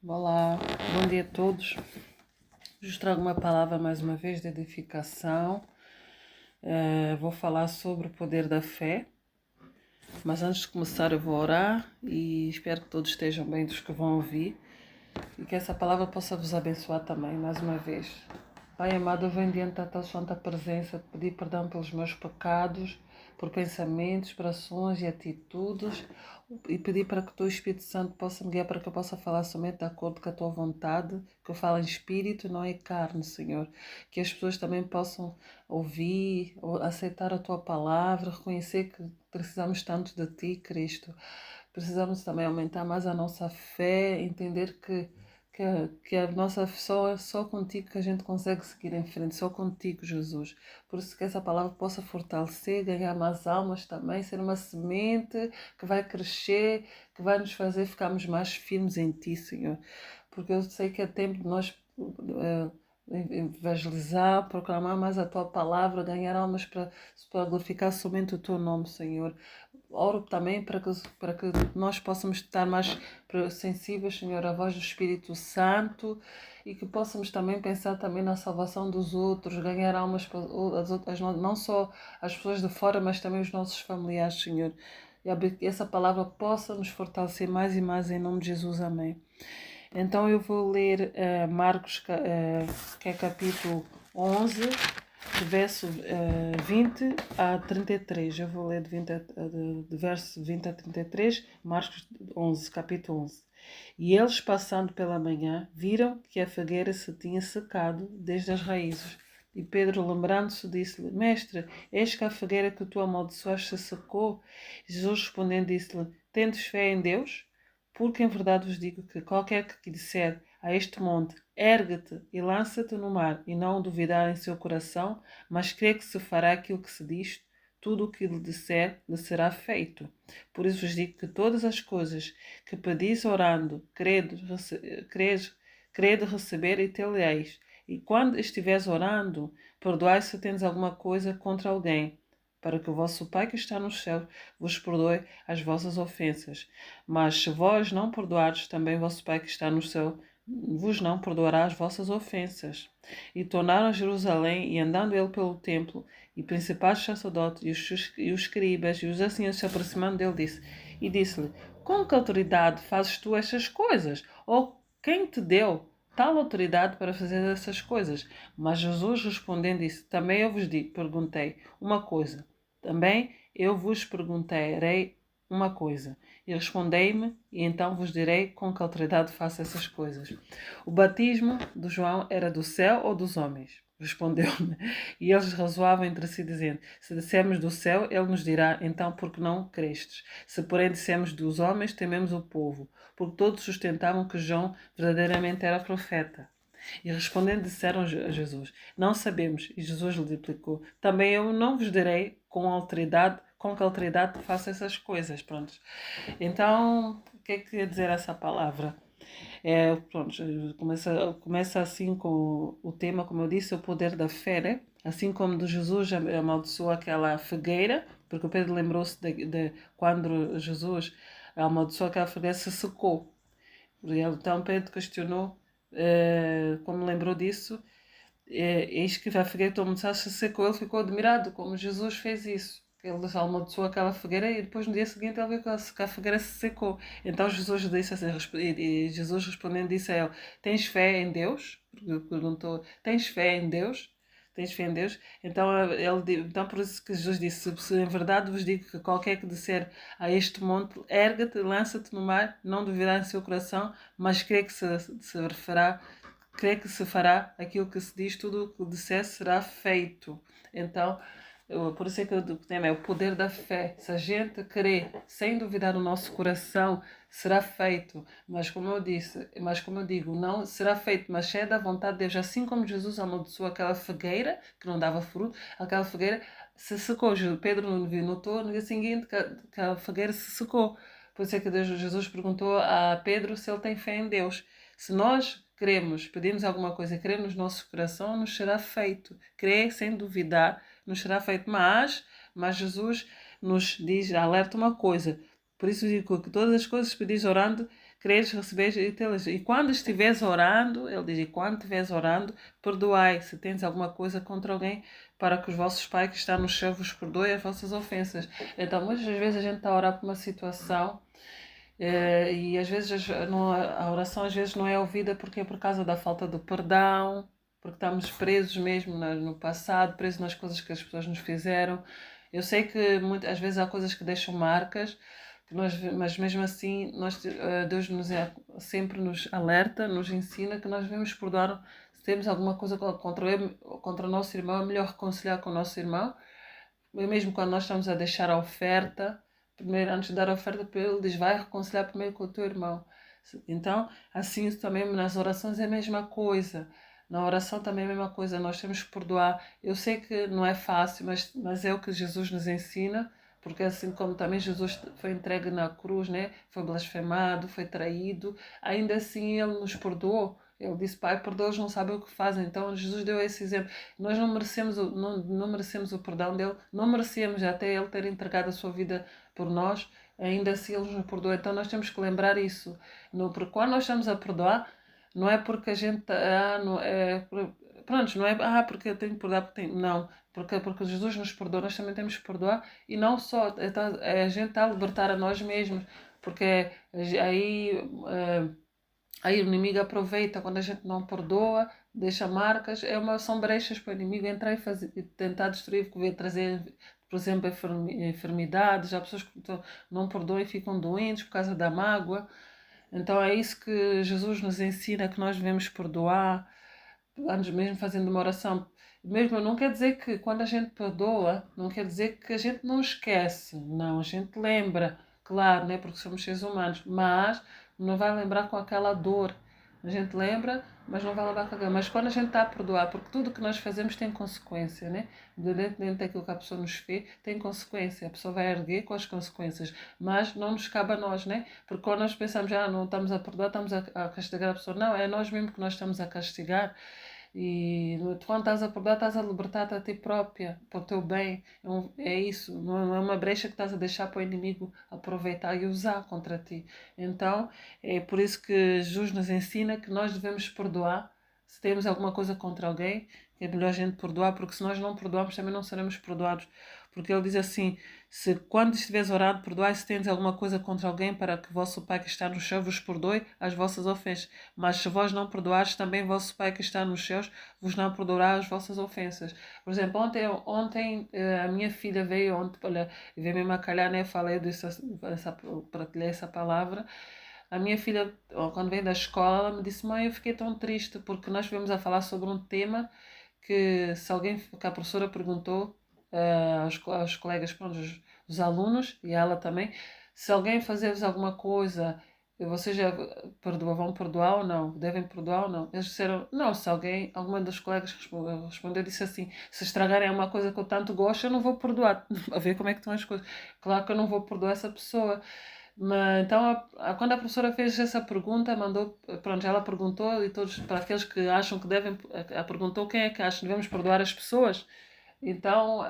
Olá, bom dia a todos. Vos trago uma palavra mais uma vez de edificação. Vou falar sobre o poder da fé, mas antes de começar eu vou orar e espero que todos estejam bem dos que vão ouvir e que essa palavra possa vos abençoar também, mais uma vez. Pai amado, eu venho diante da tua santa presença te pedir perdão pelos meus pecados, por pensamentos, por ações e atitudes, e pedir para que o teu Espírito Santo possa me guiar para que eu possa falar somente de acordo com a tua vontade, que eu falo em espírito, não em carne, Senhor. Que as pessoas também possam ouvir, aceitar a tua palavra, reconhecer que precisamos tanto de ti, Cristo. Precisamos também aumentar mais a nossa fé, entender que a nossa só contigo que a gente consegue seguir em frente, só contigo, Jesus. Por isso que essa palavra possa fortalecer, ganhar mais almas também, ser uma semente que vai crescer, que vai nos fazer ficarmos mais firmes em ti, Senhor. Porque eu sei que é tempo de nós evangelizar, proclamar mais a tua palavra, ganhar almas para glorificar somente o teu nome, Senhor. Oro também para que nós possamos estar mais sensíveis, Senhor, à voz do Espírito Santo e que possamos também pensar também na salvação dos outros, ganhar almas para não só as pessoas de fora, mas também os nossos familiares, Senhor. E que essa palavra possa nos fortalecer mais e mais em nome de Jesus. Amém. Então eu vou ler Marcos, que é capítulo 11, de verso 20 a 33. Eu vou ler de verso 20 a 33, Marcos 11, capítulo 11. E eles, passando pela manhã, viram que a figueira se tinha secado desde as raízes. E Pedro, lembrando-se, disse-lhe: Mestre, eis que a figueira que tu amaldiçoaste se secou. E Jesus respondendo, disse-lhe: Tendes fé em Deus? Porque em verdade vos digo que qualquer que disser a este monte, ergue-te e lança-te no mar, e não duvidar em seu coração, mas crê que se fará aquilo que se diz, tudo o que lhe disser lhe será feito. Por isso vos digo que todas as coisas que pedis orando, crede receber e tê-lo-eis. E quando estiveres orando, perdoai se tens alguma coisa contra alguém, para que o vosso Pai que está no céu vos perdoe as vossas ofensas. Mas se vós não perdoardes, também vosso Pai que está no céu vos não perdoará as vossas ofensas. E tornaram a Jerusalém, e andando ele pelo templo, e principais sacerdotes, e os escribas, e os anciãos se aproximando dele, disse-lhe, com que autoridade fazes tu estas coisas? Ou quem te deu tal autoridade para fazer essas coisas? Mas Jesus respondendo disse, também eu vos perguntei uma coisa. Também eu vos perguntarei uma coisa. E respondei-me, e então vos direi com que autoridade faço essas coisas. O batismo de João era do céu ou dos homens? Respondeu-me. E eles razoavam entre si, dizendo: Se dissermos do céu, ele nos dirá: Então, por que não crestes? Se, porém, dissermos dos homens, tememos o povo, porque todos sustentavam que João verdadeiramente era profeta. E respondendo, disseram a Jesus: Não sabemos. E Jesus lhe replicou: Também eu não vos direi com que autoridade faço essas coisas. Pronto. Então, o que é que quer dizer essa palavra? Pronto, começa assim com o tema, como eu disse, o poder da fé, né? Assim como de Jesus amaldiçoou aquela figueira, porque o Pedro lembrou-se de quando Jesus amaldiçoou aquela figueira, se secou. Então Pedro questionou, como lembrou disso, eis que a figueira todo mundo se secou, ele ficou admirado como Jesus fez isso. Ele amaldiçoou aquela figueira e depois no dia seguinte ele viu que a figueira se secou. Então Jesus disse assim, e Jesus respondendo disse a ele, tens fé em Deus? Perguntou, tens fé em Deus? Tens fé em Deus? Então por isso que Jesus disse, se em verdade vos digo que qualquer que disser a este monte, erga-te, lança-te no mar, não duvidará em seu coração, mas crê que crê que se fará aquilo que se diz, tudo o que disser será feito. Então, por isso é que o tema é o poder da fé. Se a gente crer, sem duvidar no nosso coração, será feito. Mas como eu digo, não será feito, mas é da vontade de Deus. Assim como Jesus amaldiçoou aquela figueira, que não dava fruto, aquela figueira se secou. Pedro notou no dia seguinte que a figueira se secou. Por isso é que Jesus perguntou a Pedro se ele tem fé em Deus. Se nós queremos, pedimos alguma coisa, queremos no nosso coração, nos será feito. Crer sem duvidar, nos será feito. Mas Jesus nos diz, alerta uma coisa. Por isso digo que todas as coisas pedis orando, quereres receber e tê-las. E quando estiveres orando, ele diz, e quando estiveres orando, perdoai, se tens alguma coisa contra alguém, para que os vossos pais que estão no céu vos perdoem as vossas ofensas. Então, muitas vezes a gente está a orar por uma situação e às vezes a oração às vezes não é ouvida porque é por causa da falta do perdão, porque estamos presos mesmo no passado, presos nas coisas que as pessoas nos fizeram. Eu sei que às vezes há coisas que deixam marcas, mas mesmo assim Deus sempre nos alerta, nos ensina que nós devemos perdoar. Se temos alguma coisa contra o nosso irmão, é melhor reconciliar com o nosso irmão. Mesmo quando nós estamos a deixar a oferta, primeiro antes de dar a oferta para ele, diz, vai reconciliar primeiro com o teu irmão. Então, assim também nas orações é a mesma coisa. Na oração também é a mesma coisa, nós temos que perdoar. Eu sei que não é fácil, mas é o que Jesus nos ensina, porque assim como também Jesus foi entregue na cruz, né? Foi blasfemado, foi traído, ainda assim ele nos perdoou. Ele disse, Pai, perdoa-os, não sabem o que fazem. Então Jesus deu esse exemplo. Nós não merecemos o perdão dele, não merecemos até ele ter entregado a sua vida por nós, ainda assim ele nos perdoa. Então nós temos que lembrar isso. Porque quando nós estamos a perdoar, não é porque a gente. Não é, pronto, não é porque eu tenho que perdoar, não. Porque Jesus nos perdoa, nós também temos que perdoar. E não só, a gente está a libertar a nós mesmos. Porque aí o inimigo aproveita quando a gente não perdoa, deixa marcas, são brechas para o inimigo entrar e tentar destruir, trazer, por exemplo, enfermidades. Há pessoas que não perdoam e ficam doentes por causa da mágoa. Então é isso que Jesus nos ensina, que nós devemos perdoar, antes mesmo fazendo uma oração. Mesmo não quer dizer que quando a gente perdoa, não quer dizer que a gente não esquece. Não, a gente lembra, claro, né, porque somos seres humanos, mas não vai lembrar com aquela dor. A gente lembra, mas não vai lembrar com aquela. Mas quando a gente está a perdoar, porque tudo que nós fazemos tem consequência, né? Dentro daquilo que a pessoa nos fez, tem consequência. A pessoa vai erguer com as consequências, mas não nos cabe a nós, né? Porque quando nós pensamos, não estamos a perdoar, estamos a castigar a pessoa. Não, é nós mesmo que nós estamos a castigar. E quando estás a perdoar, estás a libertar-te a ti própria, para o teu bem. É isso, não é uma brecha que estás a deixar para o inimigo aproveitar e usar contra ti. Então, é por isso que Jesus nos ensina que nós devemos perdoar. Se temos alguma coisa contra alguém, é melhor a gente perdoar, porque se nós não perdoarmos, também não seremos perdoados. Porque ele diz assim, se quando estiveres orando, perdoai se tens alguma coisa contra alguém, para que vosso Pai que está no céu vos perdoe as vossas ofensas. Mas se vós não perdoares, também vosso Pai que está nos céus vos não perdoará as vossas ofensas. Por exemplo, ontem a minha filha veio, veio me macalhar, né? Falei partilhei essa palavra. A minha filha, quando veio da escola, ela me disse, mãe, eu fiquei tão triste, porque nós estivemos a falar sobre um tema que a professora perguntou aos colegas, pronto, os alunos e ela também, se alguém fazer-vos alguma coisa, vocês já vão perdoar ou não? Devem perdoar ou não? Eles disseram, não, se alguma dos colegas respondeu, disse assim, se estragarem uma coisa que eu tanto gosto, eu não vou perdoar. A ver como é que estão as coisas. Claro que eu não vou perdoar essa pessoa. Mas, então, quando a professora fez essa pergunta, pronto, ela perguntou, e todos, para aqueles que acham que devem, perguntou quem é que acha que devemos perdoar as pessoas. Então,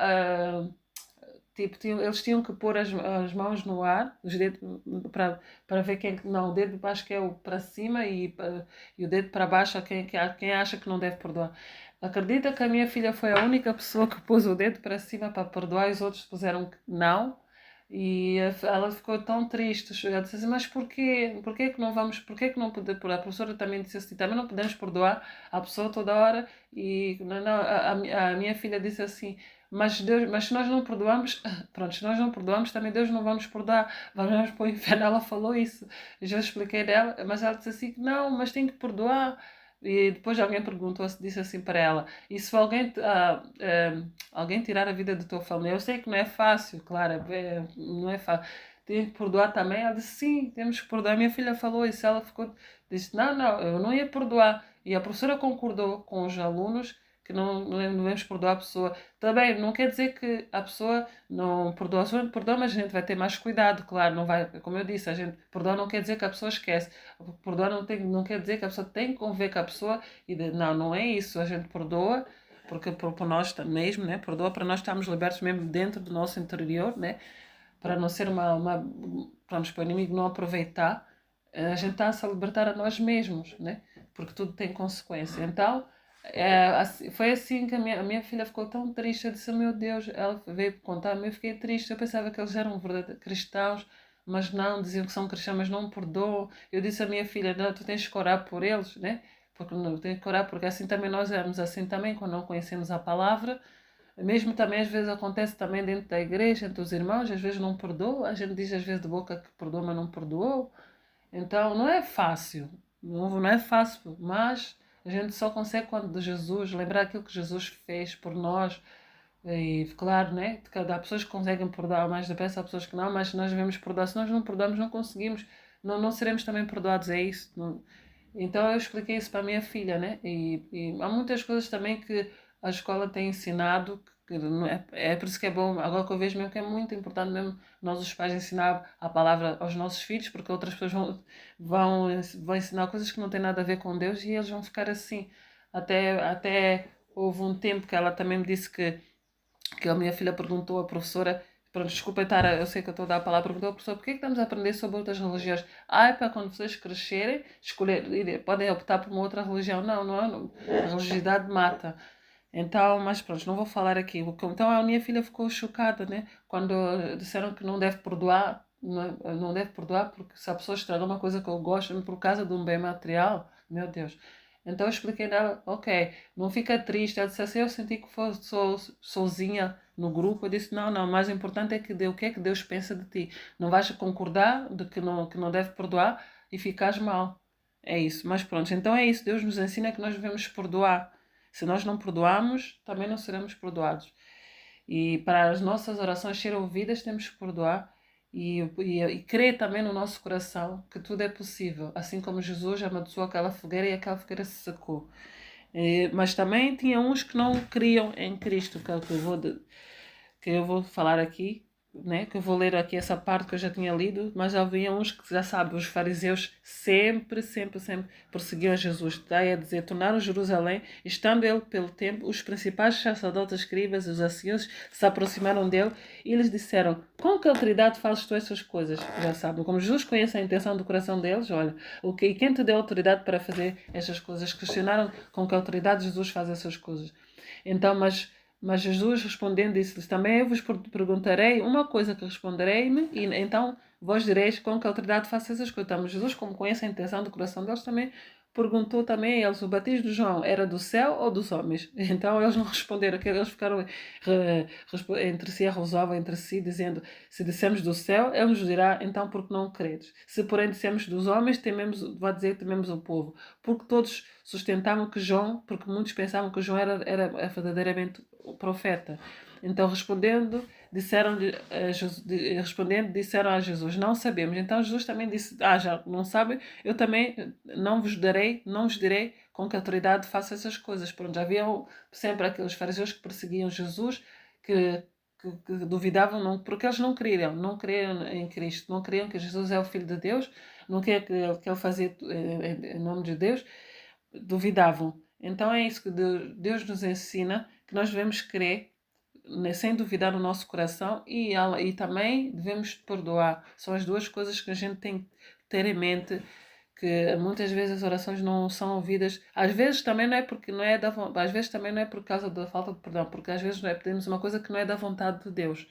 eles tinham que pôr as mãos no ar, os dedos, para ver quem. Não, o dedo acho que é o para cima e o dedo para baixo a quem acha que não deve perdoar. Acredita que a minha filha foi a única pessoa que pôs o dedo para cima para perdoar e os outros puseram que não? E ela ficou tão triste. Ela disse assim, mas porquê? Porquê que não vamos? Porquê que não podemos? A professora também disse assim, também não podemos perdoar a pessoa toda hora. E a minha filha disse assim, mas se nós não perdoamos, pronto, se nós não perdoamos, também Deus não vamos perdoar. Vamos para o inferno. Ela falou isso. Já expliquei dela, mas ela disse assim, não, mas tem que perdoar. E depois alguém disse assim para ela, e se alguém tirar a vida da tua família, eu sei que não é fácil, claro, não é fácil, tem que perdoar também? Ela disse, sim, temos que perdoar. Minha filha falou isso, ela disse, não, eu não ia perdoar. E a professora concordou com os alunos que não devemos perdoar a pessoa. Também não quer dizer que a pessoa não perdoa, a pessoa perdoa, mas a gente vai ter mais cuidado, claro, não vai, como eu disse, a gente perdoa não quer dizer que a pessoa esquece. Perdoar não quer dizer que a pessoa tem que conviver com a pessoa não é isso, a gente perdoa porque por nós mesmo, né? Perdoa para nós estarmos libertos mesmo dentro do nosso interior, né? Para não ser vamos para o inimigo não aproveitar. a gente está a se libertar a nós mesmos, né? Porque tudo tem consequência. Então, foi assim que a minha filha ficou tão triste. Eu disse, meu Deus, ela veio contar-me, eu fiquei triste. Eu pensava que eles eram verdadeiros cristãos, mas não, diziam que são cristãos, mas não me perdoam. Eu disse à minha filha, não, tu tens que orar por eles, né? Porque não tens que orar, porque assim também nós éramos assim também, quando não conhecemos a palavra. Mesmo também às vezes acontece também dentro da igreja, entre os irmãos, às vezes não perdoa, a gente diz às vezes de boca que perdoa, mas não perdoou. Então não é fácil, não é fácil, mas a gente só consegue quando de Jesus, lembrar aquilo que Jesus fez por nós. E claro, né? Há pessoas que conseguem perdoar mais depressa, há pessoas que não, mas nós devemos perdoar. Se nós não perdoamos, não conseguimos, não seremos também perdoados, é isso. Então eu expliquei isso para a minha filha, né? E há muitas coisas também que a escola tem ensinado, que não é por isso que é bom, agora que eu vejo mesmo que é muito importante mesmo nós os pais ensinar a palavra aos nossos filhos, porque outras pessoas vão ensinar coisas que não têm nada a ver com Deus e eles vão ficar assim. Até houve um tempo que ela também me disse que a minha filha perguntou à professora, pronto, desculpa estar, eu sei que eu estou a dar a palavra, perguntou à professora, porquê é que estamos a aprender sobre outras religiões? É para quando vocês crescerem, podem optar por uma outra religião. Não, a religiosidade mata. Então, mas pronto, não vou falar aqui. Então a minha filha ficou chocada, né? Quando disseram que não deve perdoar, não deve perdoar porque se a pessoa estragou uma coisa que eu gosto por causa de um bem material, meu Deus. Então eu expliquei nela, ok, não fica triste. Ela disse assim, eu senti que fosse sozinha no grupo. Eu disse, não, o mais importante é o que é que Deus pensa de ti. Não vais concordar de que não deve perdoar e ficares mal. É isso, mas pronto, então é isso. Deus nos ensina que nós devemos perdoar. Se nós não perdoarmos, também não seremos perdoados. E para as nossas orações serem ouvidas, temos que perdoar e crer também no nosso coração que tudo é possível. Assim como Jesus amaldiçoou aquela fogueira e aquela fogueira se secou. Mas também tinha uns que não criam em Cristo, que é o que eu vou falar aqui, né? Que eu vou ler aqui essa parte que eu já tinha lido, mas havia uns que já sabem, os fariseus sempre perseguiam Jesus. Está a dizer, tornaram Jerusalém, estando ele pelo tempo, os principais sacerdotes, escribas e os anciãos se aproximaram dele e lhes disseram, com que autoridade fazes tu essas coisas? Já sabem, como Jesus conhece a intenção do coração deles, olha, e quem te deu autoridade para fazer estas coisas? Questionaram com que autoridade Jesus faz essas coisas. Então, mas Jesus respondendo disse-lhes, também eu vos perguntarei uma coisa que responderei-me, e então vós direis com que autoridade faço essas coisas. Então, Jesus, como conhece a intenção do coração deles, também perguntou também a eles, o batismo de João era do céu ou dos homens? Então eles não responderam, eles ficaram entre si, arrosavam entre si, dizendo, se dissemos do céu, ele nos dirá, então por que não credes? Se porém dissemos dos homens, vai dizer tememos o povo. Porque todos sustentavam que João, porque muitos pensavam que João era verdadeiramente o profeta. Então disseram a Jesus, não sabemos. Então Jesus também disse, já não sabem, eu também não vos direi com que autoridade faço essas coisas. Pronto, já haviam sempre aqueles fariseus que perseguiam Jesus, que duvidavam, não, porque eles não criam em Cristo, não criam que Jesus é o Filho de Deus, não criam que ele fazia em nome de Deus, duvidavam. Então é isso que Deus nos ensina, que nós devemos crer, né, sem duvidar no nosso coração e também devemos perdoar. São as duas coisas que a gente tem que ter em mente, que muitas vezes as orações não são ouvidas. Às vezes também não é porque não é às vezes também não é por causa da falta de perdão, porque às vezes não é, pedimos uma coisa que não é da vontade de Deus.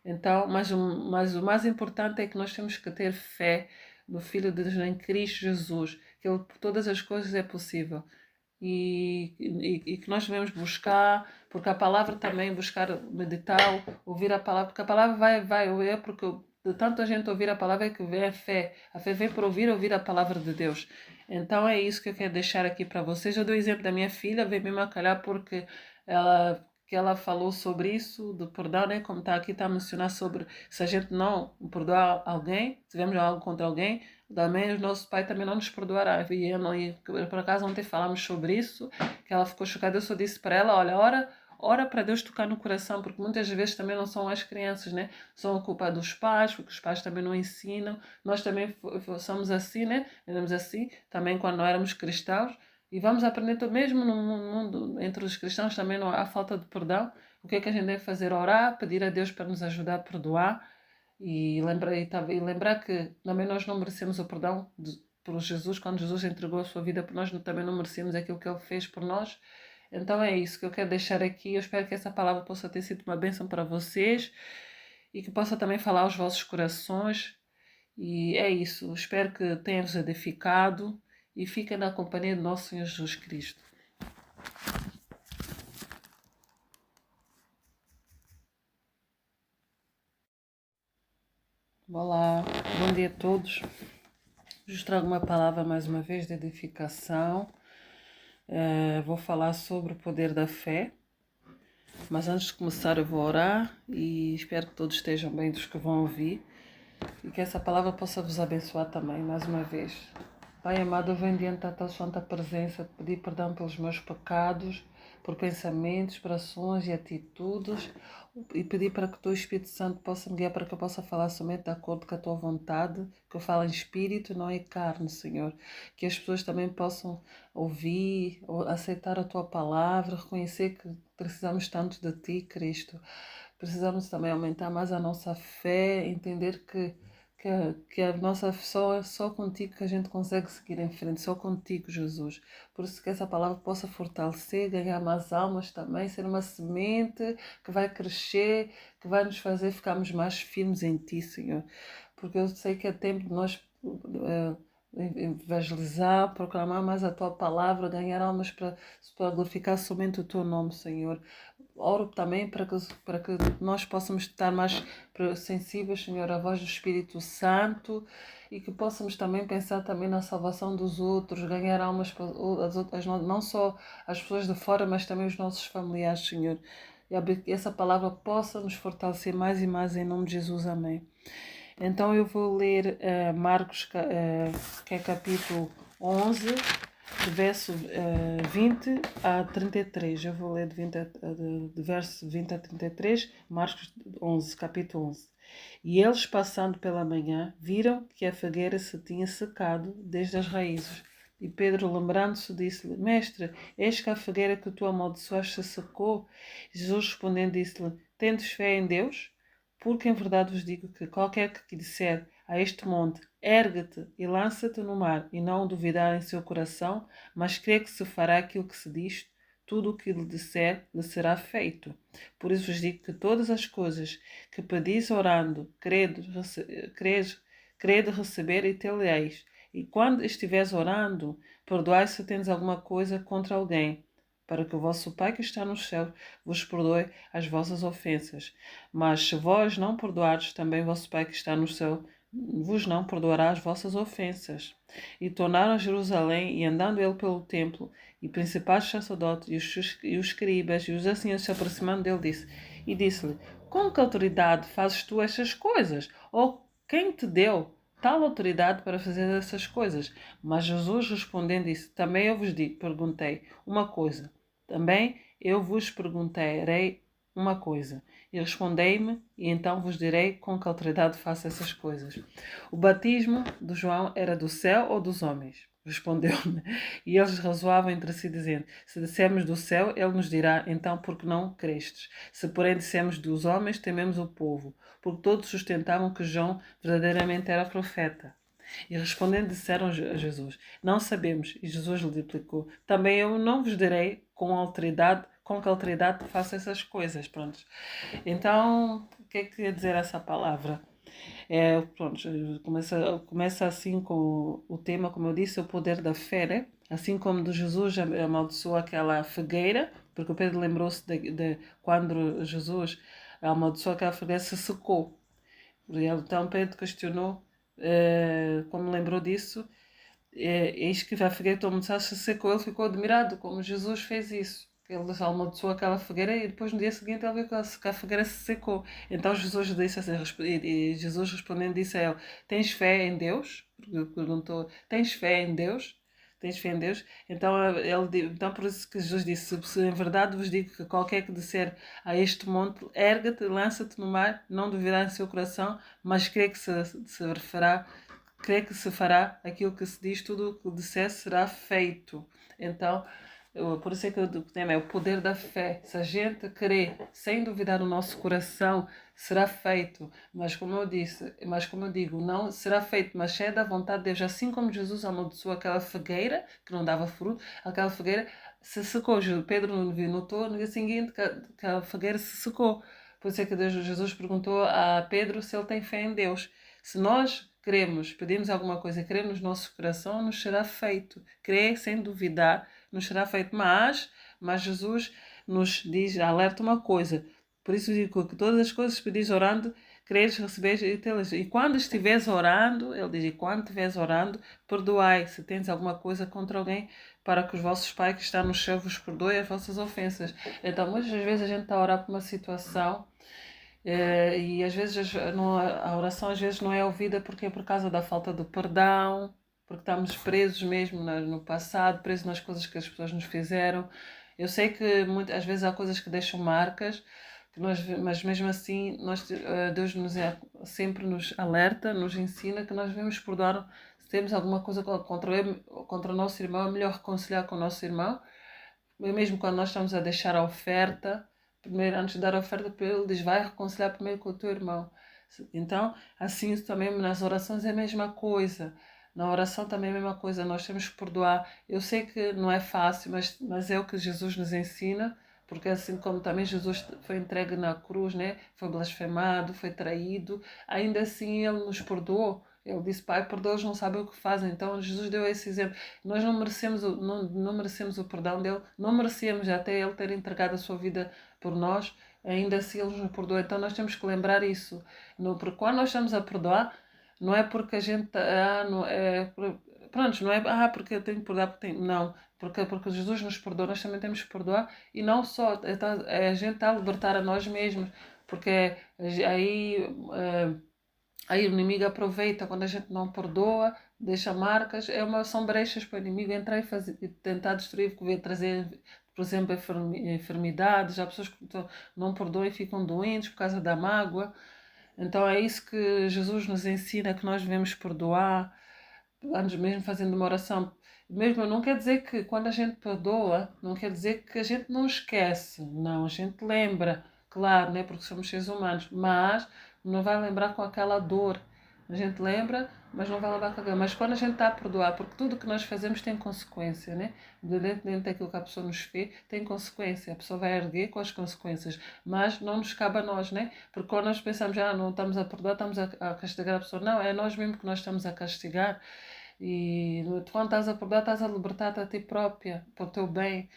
Então, mas o mais importante é que nós temos que ter fé no Filho de Deus, em Cristo Jesus, que ele, por todas as coisas é possível. E que nós devemos buscar, porque a palavra também, buscar, meditar, ouvir a palavra, porque a palavra vai ouvir, porque de tanta gente ouvir a palavra é que vem a fé. A fé vem por ouvir a palavra de Deus. Então é isso que eu quero deixar aqui para vocês. Eu dou o exemplo da minha filha, veio me calhar porque ela falou sobre isso, do perdão, né? Como está aqui, está a mencionar sobre se a gente não perdoar alguém, se tivermos algo contra alguém, também o nosso pai também não nos perdoará. E por acaso ontem falamos sobre isso, que ela ficou chocada. Eu só disse para ela, olha, ora para Deus tocar no coração, porque muitas vezes também não são as crianças, né? São a culpa dos pais, porque os pais também não ensinam. Nós também somos assim, né? Éramos assim, também quando não éramos cristãos. E vamos aprender, mesmo no mundo, entre os cristãos também não há falta de perdão. O que é que a gente deve fazer? Orar, pedir a Deus para nos ajudar a perdoar E lembrar que também nós não merecemos o perdão por Jesus, quando Jesus entregou a sua vida por nós, também não merecemos aquilo que Ele fez por nós. Então é isso que eu quero deixar aqui. Eu espero que essa palavra possa ter sido uma bênção para vocês e que possa também falar aos vossos corações. E é isso. Espero que tenha-vos edificado e fiquem na companhia do nosso Senhor Jesus Cristo. Olá, bom dia a todos. Vos trago uma palavra mais uma vez de edificação. Vou falar sobre o poder da fé. Mas antes de começar eu vou orar e espero que todos estejam bem dos que vão ouvir e que essa palavra possa vos abençoar também, mais uma vez. Pai amado, eu venho diante da tua santa presença, pedir perdão pelos meus pecados, por pensamentos, por ações e atitudes, e pedir para que o teu Espírito Santo possa me guiar para que eu possa falar somente de acordo com a tua vontade, que eu fale em espírito, não em carne, Senhor. Que as pessoas também possam ouvir, aceitar a tua palavra, reconhecer que precisamos tanto de ti, Cristo. Precisamos também aumentar mais a nossa fé, entender que a nossa só contigo que a gente consegue seguir em frente, só contigo, Jesus. Por isso que essa palavra possa fortalecer, ganhar mais almas também, ser uma semente que vai crescer, que vai nos fazer ficarmos mais firmes em ti, Senhor. Porque eu sei que é tempo de nós evangelizar, proclamar mais a tua palavra, ganhar almas para glorificar somente o teu nome, Senhor. Oro também para que nós possamos estar mais sensíveis, Senhor, à voz do Espírito Santo e que possamos também pensar também na salvação dos outros, ganhar almas para as outras, não só as pessoas de fora, mas também os nossos familiares, Senhor. E que essa palavra possa nos fortalecer mais e mais em nome de Jesus. Amém. Então eu vou ler Marcos, que é capítulo 11, de verso 20 a 33. Eu vou ler de verso 20 a 33, Marcos 11, capítulo 11. E eles, passando pela manhã, viram que a figueira se tinha secado desde as raízes. E Pedro, lembrando-se, disse-lhe: Mestre, eis que a figueira que tu amaldiçoaste se secou. Jesus respondendo, disse-lhe: Tendes fé em Deus? Porque em verdade vos digo que qualquer que disser a este monte, ergue-te e lança-te no mar, e não duvidar em seu coração, mas crê que se fará aquilo que se diz, tudo o que lhe disser lhe será feito. Por isso vos digo que todas as coisas que pedis orando, crede receber e tê-lo-eis. E quando estiveres orando, perdoai se tens alguma coisa contra alguém, para que o vosso Pai que está no céu vos perdoe as vossas ofensas. Mas se vós não perdoardes, também vosso Pai que está no céu vos não perdoará as vossas ofensas. E tornaram a Jerusalém, e andando ele pelo templo, e principais sacerdotes, e os escribas, e os anciãos se aproximando dele, disse-lhe, com que autoridade fazes tu estas coisas? Ou quem te deu tal autoridade para fazer essas coisas? Mas Jesus respondendo disse, também eu vos perguntei uma coisa. Também eu vos perguntarei uma coisa. E respondei-me, e então vos direi com que autoridade faço essas coisas. O batismo de João era do céu ou dos homens? Respondeu-me. E eles razoavam entre si, dizendo: Se dissermos do céu, ele nos dirá, então por que não crestes? Se porém dissemos dos homens, tememos o povo, porque todos sustentavam que João verdadeiramente era profeta. E respondendo disseram a Jesus, não sabemos. E Jesus lhe replicou, também eu não vos direi com que autoridade faço essas coisas. Pronto. Então, o que é que quer dizer essa palavra? Pronto, começa assim com o tema, como eu disse, o poder da fé, né? Assim como de Jesus amaldiçoou aquela figueira, porque o Pedro lembrou-se de quando Jesus amaldiçoou aquela figueira, se secou. Então Pedro questionou, como lembrou disso, eis que a figueira que amaldiçoaste se secou, ele ficou admirado como Jesus fez isso. Ele amaldiçoou aquela figueira e depois no dia seguinte ele viu que a figueira se secou. Então Jesus disse assim, e Jesus respondendo disse a ele, tens fé em Deus? Perguntou, tens fé em Deus? Tens fé em Deus? Então, então por isso que Jesus disse, se em verdade vos digo que qualquer que disser a este monte, erga-te, lança-te no mar, não duvidar em seu coração, mas crê que crê que se fará aquilo que se diz, tudo o que disser será feito. Então, Por isso é que o tema é o poder da fé. Se a gente crer, sem duvidar no nosso coração, será feito. Mas como eu digo, não será feito, mas é da vontade de Deus. Assim como Jesus amaldiçoou aquela figueira que não dava fruto, aquela figueira se secou. Pedro notou no dia seguinte que a figueira se secou. Por isso é que Jesus perguntou a Pedro se ele tem fé em Deus. Se nós queremos, pedimos alguma coisa, queremos no nosso coração, nos será feito. Crer sem duvidar, nos será feito. Mas Jesus nos diz, alerta uma coisa. Por isso digo que todas as coisas pedis orando, creres, receberes e tê-las. E quando estiveres orando, ele diz, e quando estiveres orando, perdoai se tens alguma coisa contra alguém, para que os vossos pais que estão no céu vos perdoem as vossas ofensas. Então, muitas vezes a gente está a orar por uma situação e às vezes a oração às vezes não é ouvida porque é por causa da falta do perdão, porque estamos presos mesmo no passado, presos nas coisas que as pessoas nos fizeram. Eu sei que às vezes há coisas que deixam marcas, mas mesmo assim Deus sempre nos alerta, nos ensina que nós devemos perdoar. Se temos alguma coisa contra o nosso irmão, é melhor reconciliar com o nosso irmão. Mesmo quando nós estamos a deixar a oferta, primeiro, antes de dar a oferta para ele, diz, vai reconciliar primeiro com o teu irmão. Então, assim também nas orações é a mesma coisa. Na oração também é a mesma coisa, nós temos que perdoar. Eu sei que não é fácil, mas é o que Jesus nos ensina, porque assim como também Jesus foi entregue na cruz, né? Foi blasfemado, foi traído, ainda assim ele nos perdoou. Ele disse, Pai, perdoa-os, não sabem o que fazem. Então Jesus deu esse exemplo. Nós não merecemos o perdão dele, não merecemos até ele ter entregado a sua vida por nós, ainda assim ele nos perdoa. Então nós temos que lembrar isso. Porque quando nós estamos a perdoar, não é porque a gente. Não é, pronto, não é porque eu tenho que perdoar, porque tenho, não. Porque Jesus nos perdoa, nós também temos que perdoar. E não só, a gente está a libertar a nós mesmos, porque aí. Aí o inimigo aproveita quando a gente não perdoa, deixa marcas, são brechas para o inimigo entrar e tentar destruir, trazer, por exemplo, enfermidades. Há pessoas que não perdoam e ficam doentes por causa da mágoa. Então é isso que Jesus nos ensina, que nós devemos perdoar, antes mesmo fazendo uma oração. Mesmo não quer dizer que quando a gente perdoa, não quer dizer que a gente não esquece. Não, a gente lembra, claro, né, porque somos seres humanos, mas não vai lembrar com aquela dor. A gente lembra, mas não vai lembrar com aquela. Mas quando a gente está a perdoar, porque tudo que nós fazemos tem consequência, né? Dentro daquilo que a pessoa nos fez, tem consequência. A pessoa vai erguer com as consequências, mas não nos cabe a nós, né? Porque quando nós pensamos, não estamos a perdoar, estamos a castigar a pessoa. Não, é nós mesmo que nós estamos a castigar. E quando estás a perdoar, estás a libertar-te a ti própria, para o teu bem.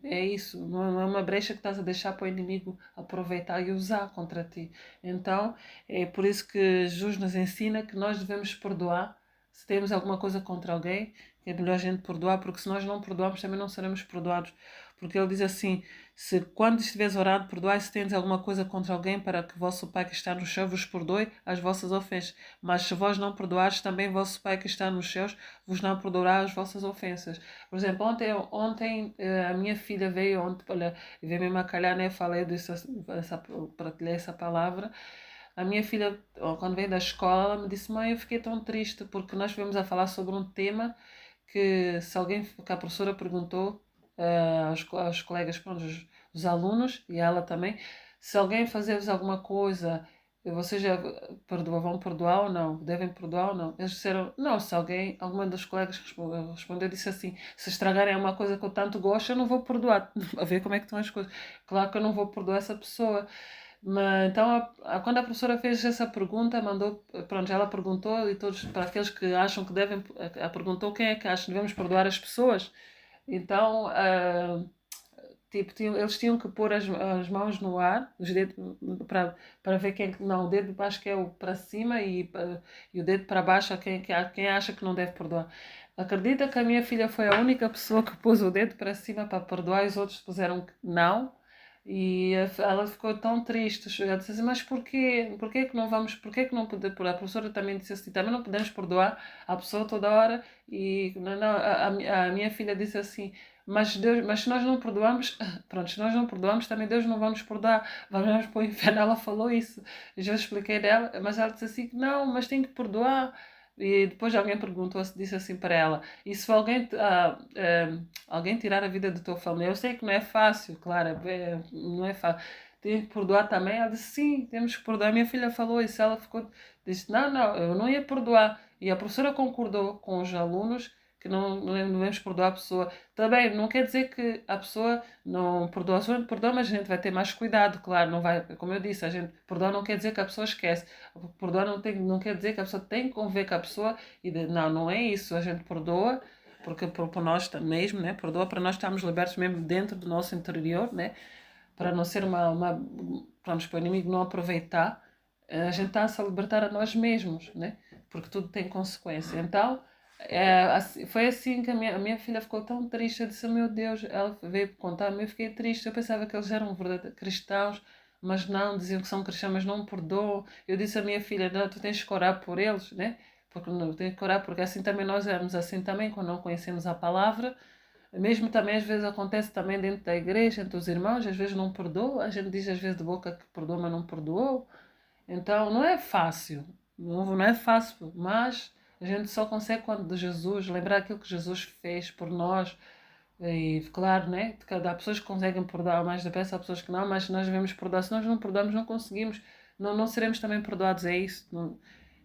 É isso, não é uma brecha que estás a deixar para o inimigo aproveitar e usar contra ti. Então, é por isso que Jesus nos ensina que nós devemos perdoar. Se temos alguma coisa contra alguém, é melhor a gente perdoar, porque se nós não perdoarmos, também não seremos perdoados. Porque ele diz assim, se quando estiveres orado, perdoai se tens alguma coisa contra alguém, para que vosso Pai que está no céu vos perdoe as vossas ofensas. Mas se vós não perdoares, também vosso Pai que está nos céus vos não perdoará as vossas ofensas. Por exemplo, ontem a minha filha veio, veio mesmo a calhar, né? Falei partilhei essa palavra. A minha filha, quando veio da escola, ela me disse, mãe, eu fiquei tão triste, porque nós estivemos a falar sobre um tema que a professora perguntou aos colegas, pronto, os alunos e ela também, se alguém fazer-vos alguma coisa, vocês já vão perdoar ou não? Devem perdoar ou não? Eles disseram, não, se alguma dos colegas respondeu, disse assim, se estragarem uma coisa que eu tanto gosto, eu não vou perdoar. A ver como é que estão as coisas. Claro que eu não vou perdoar essa pessoa. Mas, então, quando a professora fez essa pergunta, pronto, ela perguntou, e todos, para aqueles que acham que devem, ela perguntou quem é que acha que devemos perdoar as pessoas. Então, tipo, eles tinham que pôr as mãos no ar, os dedos, para ver quem. Não, o dedo acho que é o para cima e o dedo para baixo a quem acha que não deve perdoar. Acredita que a minha filha foi a única pessoa que pôs o dedo para cima para perdoar e os outros puseram que não? E ela ficou tão triste. Ela disse assim, mas porquê? Porquê que não vamos? Porquê que não podemos? A professora também disse assim, também não podemos perdoar a pessoa toda hora. E não, a minha filha disse assim, mas se nós não perdoamos, pronto, se nós não perdoamos, também Deus não vai nos perdoar, vamos para o inferno. Ela falou isso. Eu já expliquei dela, mas ela disse assim, não, mas tem que perdoar. E depois alguém perguntou, disse assim para ela, e se alguém tirar a vida do teu família? Eu sei que não é fácil, claro, não é fácil. Tem que perdoar também? Ela disse, sim, temos que perdoar. Minha filha falou isso, ela disse, não, eu não ia perdoar. E a professora concordou com os alunos que não devemos perdoar a pessoa. Também não quer dizer que a pessoa não perdoa, a pessoa não perdoa, mas a gente vai ter mais cuidado, claro, não vai, como eu disse, a gente perdoa não quer dizer que a pessoa esquece. Perdoar não quer dizer que a pessoa tem que conviver com a pessoa não é isso, a gente perdoa porque por nós mesmo, né? Perdoa para nós estarmos libertos mesmo dentro do nosso interior, né? Para não ser vamos para o inimigo não aproveitar, a gente está a se libertar a nós mesmos, né? Porque tudo tem consequência. Então, foi assim que a minha filha ficou tão triste. Eu disse, meu Deus, ela veio contar-me, eu fiquei triste. Eu pensava que eles eram verdadeiros cristãos, mas não, diziam que são cristãos, mas não me perdoam. Eu disse à minha filha, não, tu tens que orar por eles, né? Porque não tens que orar, porque assim também nós éramos assim também, quando não conhecemos a palavra. Mesmo também às vezes acontece também dentro da igreja, entre os irmãos, às vezes não perdoa, a gente diz às vezes de boca que perdoa, mas não perdoou. Então não é fácil, não é fácil, mas a gente só consegue quando de Jesus, lembrar aquilo que Jesus fez por nós. E claro, né? Há pessoas que conseguem perdoar mais depressa, há pessoas que não, mas nós devemos perdoar. Se nós não perdoamos, não conseguimos, não seremos também perdoados, é isso.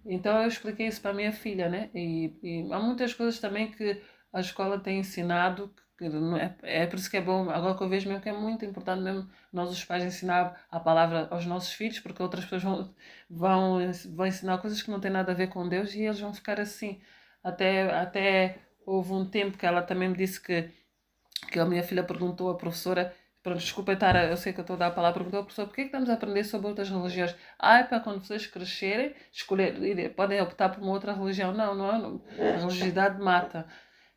Então eu expliquei isso para a minha filha, né? E há muitas coisas também que a escola tem ensinado, que não é por isso que é bom, agora que eu vejo mesmo que é muito importante mesmo nós os pais ensinar a palavra aos nossos filhos, porque outras pessoas vão ensinar coisas que não têm nada a ver com Deus e eles vão ficar assim. Até houve um tempo que ela também me disse que a minha filha perguntou à professora, pronto, desculpa estar, eu sei que eu estou a dar a palavra, perguntou à professora, porquê que estamos a aprender sobre outras religiões? É para quando vocês crescerem, podem optar por uma outra religião. Não, a religiosidade mata.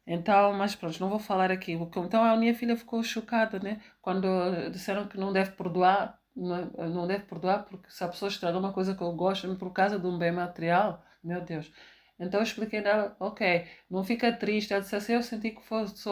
Então, mas pronto, não vou falar aqui. Então a minha filha ficou chocada, né? Quando disseram que não deve perdoar, não deve perdoar porque se a pessoa estragou uma coisa que eu gosto por causa de um bem material, meu Deus. Então eu expliquei nela, ok, não fica triste. Ela disse assim, eu senti que fosse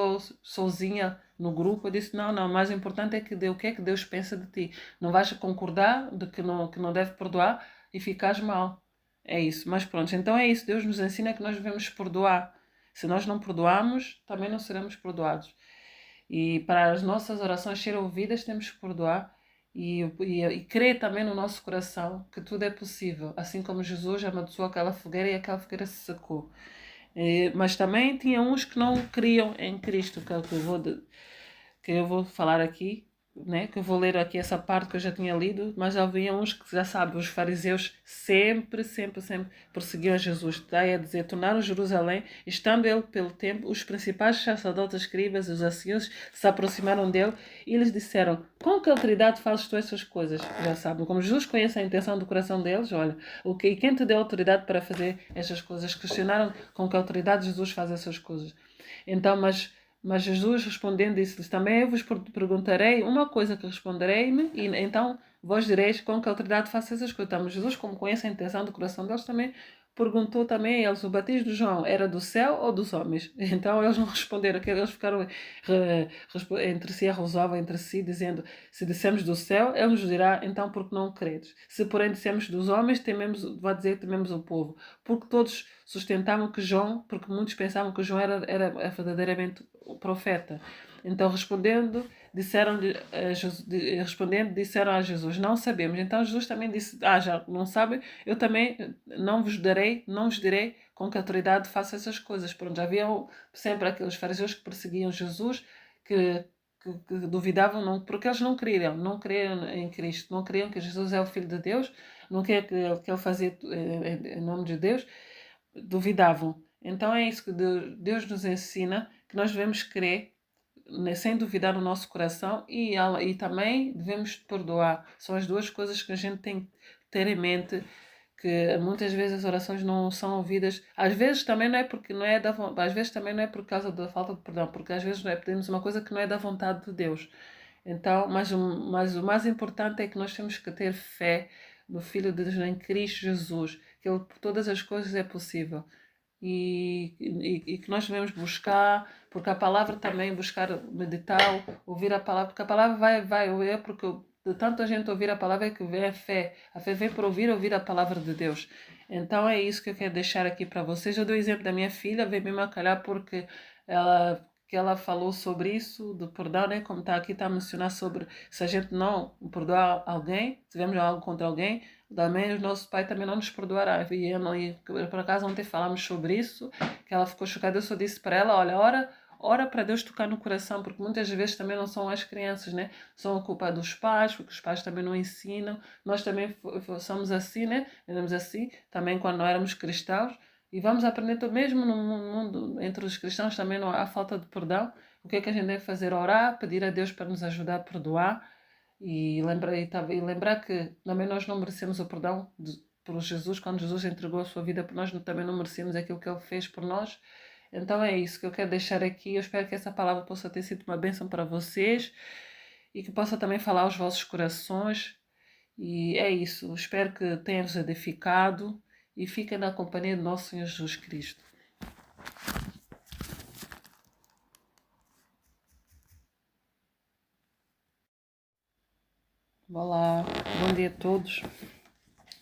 sozinha no grupo. Eu disse, não, o mais importante é o que é que Deus pensa de ti. Não vais concordar de que não deve perdoar e ficares mal. É isso, mas pronto, então é isso. Deus nos ensina que nós devemos perdoar. Se nós não perdoarmos, também não seremos perdoados. E para as nossas orações serem ouvidas, temos que perdoar e crer também no nosso coração que tudo é possível. Assim como Jesus amaldiçoou aquela fogueira e aquela fogueira se secou. Mas também tinha uns que não criam em Cristo, que é o que eu vou falar aqui, né? Que eu vou ler aqui essa parte que eu já tinha lido, mas havia uns que já sabem, os fariseus sempre perseguiam Jesus. Está a dizer, tornaram Jerusalém, estando ele pelo tempo, os principais sacerdotes, escribas e os anciãos se aproximaram dele e lhes disseram, com que autoridade fazes tu essas coisas? Já sabem, como Jesus conhece a intenção do coração deles, olha, e quem te deu autoridade para fazer estas coisas? Questionaram com que autoridade Jesus faz essas coisas. Então, mas Jesus respondendo disse-lhes, também eu vos perguntarei uma coisa que responderei-me, e então vós direis com que autoridade faço essas coisas. Então, Jesus, como conhece a intenção do coração deles, também perguntou também a eles, o batismo de João era do céu ou dos homens? Então eles não responderam, que eles ficaram entre si, arrosavam entre si, dizendo, se dissemos do céu, ele nos dirá, então porque não credes? Se porém dissemos dos homens, vai dizer tememos o povo. Porque todos sustentavam que João, porque muitos pensavam que João era verdadeiramente o profeta. Então disseram a Jesus, não sabemos. Então Jesus também disse, já não sabem, eu também não vos direi com que autoridade faço essas coisas. Pronto, já havia sempre aqueles fariseus que perseguiam Jesus, que duvidavam, não, porque eles não criam em Cristo, não criam que Jesus é o Filho de Deus, não queriam que ele fazia em nome de Deus, duvidavam. Então é isso que Deus nos ensina, que nós devemos crer, né, sem duvidar no nosso coração e também devemos perdoar. São as duas coisas que a gente tem que ter em mente, que muitas vezes as orações não são ouvidas. Às vezes também não é porque não é às vezes também não é por causa da falta de perdão, porque às vezes pedimos uma coisa que não é da vontade de Deus. Então, mas o mais importante é que nós temos que ter fé no Filho de Deus, em Cristo Jesus, que ele por todas as coisas é possível. E que nós devemos buscar, porque a palavra também, buscar, meditar, ouvir a palavra, porque a palavra vai porque de tanta gente ouvir a palavra é que vem a fé. A fé vem para ouvir a palavra de Deus. Então é isso que eu quero deixar aqui para vocês. Eu dou o exemplo da minha filha, veio me macalhar porque ela falou sobre isso, do perdão, né? Como está aqui, está a mencionar sobre se a gente não perdoar alguém, se tivermos algo contra alguém, também o nosso pai também não nos perdoará. E por acaso ontem falamos sobre isso, que ela ficou chocada. Eu só disse para ela, olha, ora para Deus tocar no coração, porque muitas vezes também não são as crianças, né? São a culpa dos pais, porque os pais também não ensinam. Nós também somos assim, né? Éramos assim, também quando não éramos cristãos. E vamos aprender mesmo no mundo, entre os cristãos também não há falta de perdão. O que é que a gente deve fazer? Orar, pedir a Deus para nos ajudar a perdoar e lembrar que também nós não merecemos o perdão por Jesus, quando Jesus entregou a sua vida por nós, também não merecemos aquilo que Ele fez por nós. Então é isso que eu quero deixar aqui. Eu espero que essa palavra possa ter sido uma bênção para vocês e que possa também falar aos vossos corações. E é isso. Espero que tenha-vos edificado e fiquem na companhia do nosso Senhor Jesus Cristo. Olá, bom dia a todos.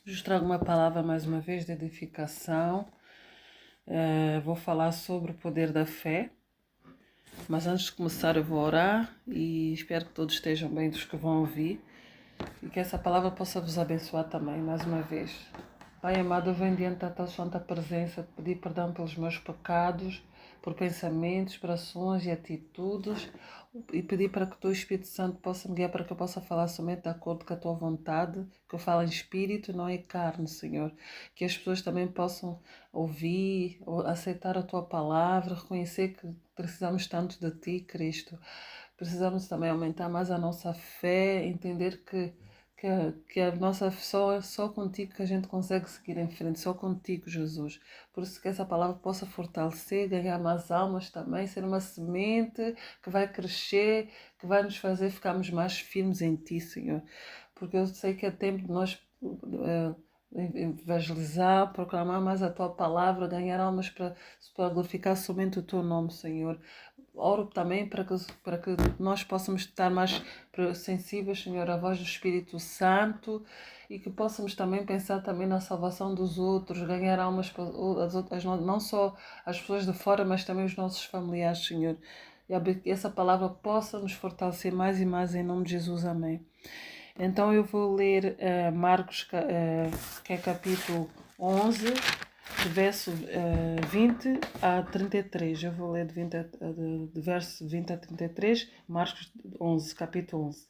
Vos trago uma palavra mais uma vez de edificação. Vou falar sobre o poder da fé. Mas antes de começar eu vou orar e espero que todos estejam bem dos que vão ouvir e que essa palavra possa vos abençoar também, mais uma vez. Pai amado, eu venho diante da tua santa presença de pedir perdão pelos meus pecados, por pensamentos, por ações e atitudes e pedir para que o teu Espírito Santo possa me guiar para que eu possa falar somente de acordo com a tua vontade, que eu falo em espírito, não em carne, Senhor. Que as pessoas também possam ouvir, aceitar a tua palavra, reconhecer que precisamos tanto de ti, Cristo. Precisamos também aumentar mais a nossa fé, entender que a nossa só contigo que a gente consegue seguir em frente, só contigo, Jesus. Por isso que essa palavra possa fortalecer, ganhar mais almas também, ser uma semente que vai crescer, que vai nos fazer ficarmos mais firmes em ti, Senhor. Porque eu sei que é tempo de nós evangelizar, proclamar mais a tua palavra, ganhar almas para glorificar somente o teu nome, Senhor. Oro também para que nós possamos estar mais sensíveis, Senhor, à voz do Espírito Santo e que possamos também pensar também na salvação dos outros, ganhar almas para não só as pessoas de fora, mas também os nossos familiares, Senhor. E que essa palavra possa nos fortalecer mais e mais em nome de Jesus. Amém. Então eu vou ler Marcos, que é capítulo 11, de verso 20 a 33. Eu vou ler de verso 20 a 33, Marcos 11, capítulo 11.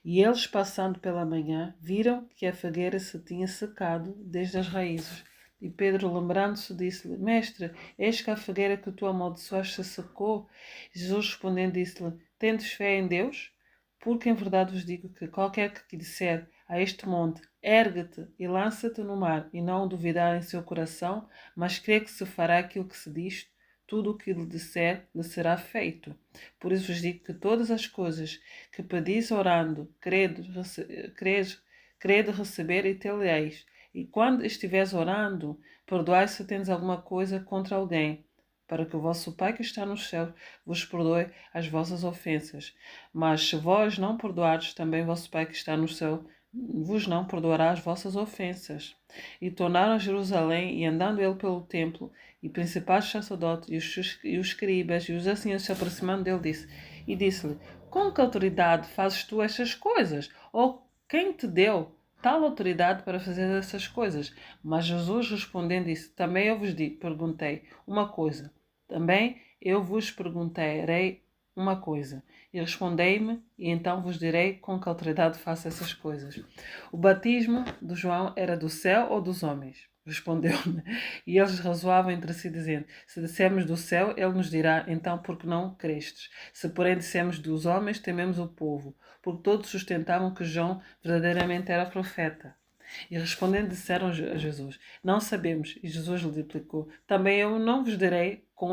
E eles, passando pela manhã, viram que a figueira se tinha secado desde as raízes. E Pedro, lembrando-se, disse-lhe: Mestre, eis que a figueira que tu amaldiçoaste se secou. Jesus respondendo, disse-lhe: Tendes fé em Deus? Porque em verdade vos digo que qualquer que disser a este monte, ergue-te e lança-te no mar, e não duvidar em seu coração, mas crê que se fará aquilo que se diz, tudo o que lhe disser lhe será feito. Por isso vos digo que todas as coisas que pedis orando, crede receber e tê-lo-eis. E quando estiveres orando, perdoai se tens alguma coisa contra alguém, para que o vosso Pai que está no céu vos perdoe as vossas ofensas. Mas se vós não perdoardes, também vosso Pai que está no céu vos não perdoará as vossas ofensas. E tornaram a Jerusalém, e andando ele pelo templo, e principais sacerdotes, e os escribas, e os anciãos se aproximando dele, disse-lhe, com que autoridade fazes tu estas coisas? Ou quem te deu tal autoridade para fazer essas coisas? Mas Jesus respondendo disse, também eu vos perguntei uma coisa. Também eu vos perguntarei uma coisa. E respondei-me, e então vos direi com que autoridade faço essas coisas. O batismo de João era do céu ou dos homens? Respondeu-me. E eles razoavam entre si, dizendo: Se dissermos do céu, ele nos dirá: Então, por que não crestes? Se, porém, dissermos dos homens, tememos o povo, porque todos sustentavam que João verdadeiramente era profeta. E respondendo, disseram a Jesus: Não sabemos. E Jesus lhe replicou: Também eu não vos direi com